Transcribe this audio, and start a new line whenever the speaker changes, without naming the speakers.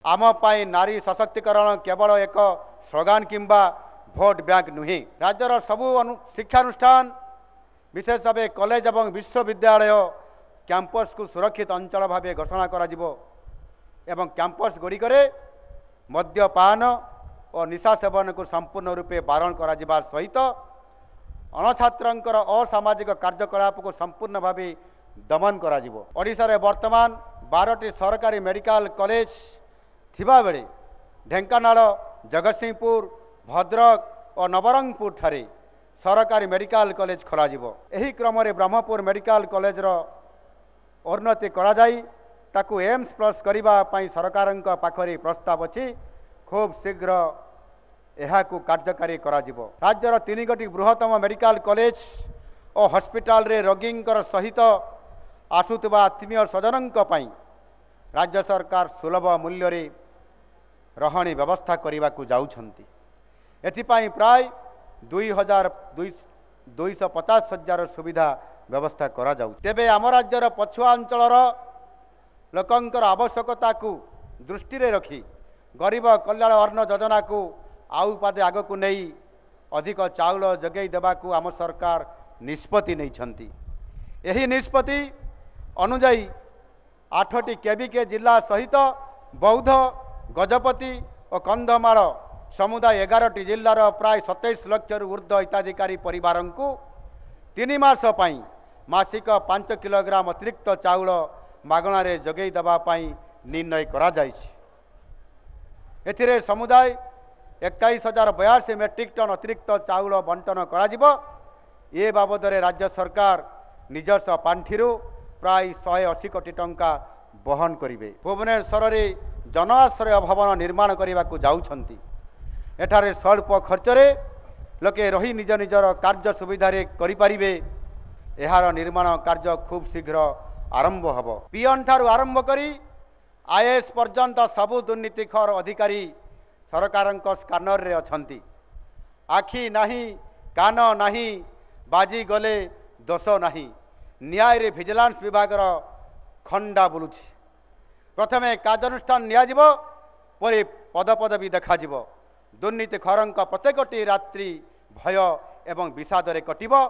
आम पाई नारी सशक्तिकरण केवल एक स्लोगान किंबा भोट बैंक नुहे। राज्यर सबु शिक्षानुष्ठान विशेष भाव कॉलेज और विश्वविद्यालय कैंपस को सुरक्षित अंचल भाव घोषणा करा जिवो एवं कैंपस गुड़िकरे मद्यपान और निशा सेवन को संपूर्ण रूपे बारण करा जिबा सहित अणछात्रंकर असामाजिक कार्यकलाप को संपूर्ण भाव दमन करा जिवो। ओडिशा रे वर्तमान 12टी सरकारी मेडिकल कॉलेज थिबा बेले ढेंकानाल जगतसिंहपुर भद्रक और नवरंगपुर ठारे सरकारी मेडिकल कॉलेज खोला जिवो। एही क्रम रे ब्रह्मपुर मेडिकल कॉलेज रो उन्नति करा जाई ताकू एम्स प्लस करिबा पई सरकारक पाखरे प्रस्ताव अछि। खूब शीघ्र एहाकू कार्यकारी करा जिवो। राज्यर 3 गोटी बृहत्तम मेडिकल कॉलेज और हॉस्पिटल रे रोगींकर सहित आसुतबा आत्मीय स्वजनक पई राज्य सरकार सुलभ मूल्य रे रहणी व्यवस्था करने को जाउछंती। एथिपाई प्राय 250,000 सुविधा व्यवस्था करा जाउ। तेबे आम राज्यर पछुआ अंचलर लोकंकर आवश्यकता को दृष्टि रे रखी गरीब कल्याण अन्न योजना को आउ पादे आग को नहीं अधिक चाउल जगै देबा को आम सरकार निष्पत्ति नहीं। यही निष्पत्ति अनुजाई 8टी केबीके जिला सहित बौद्ध गजपति और कंधमाल समुदाय 11टी जिलार प्राय 27 लाख ऊर्ध्व हिताधिकारी परिवार को 3 मास पई मासिक 5 किलोग्राम अतिरिक्त चाउल मागणारे जगै देबा पई निर्णय करा जायछि। एथिरे समुदाय 21,082 मेट्रिक टन अतिरिक्त चाउल बंटन करा जिवो। ए बाबद रे राज्य सरकार निजस्व पांठिरू प्राय 180 कोटी टंका बहन करिवे। भुवनेश्वर रे जनाश्रय भवन निर्माण करने को जाउछंती। एठारे स्वल्प खर्च रे लोके रही निज निजर कार्य सुविधा रे करि परिबे। एहार निर्माण कार्य खूब शीघ्र आरंभ हबो। पीएन ठारू आरंभ करी आईएएस पर्यंत सबु दुर्नीतिखोर अधिकारी सरकारक स्कानर रे अछंती। आखि नाही कान नाही बाजी गले दोष नाही न्याय रे विजिलेंस विभागर खंडा बुलुछि। प्रथमे कार्यानुष्ठान नियाजिबो परे पदपदवी देखाजिबो। दुर्नीतिखोरंक प्रत्येकटी रात्रि भय एवं विषाद रे कटिबो।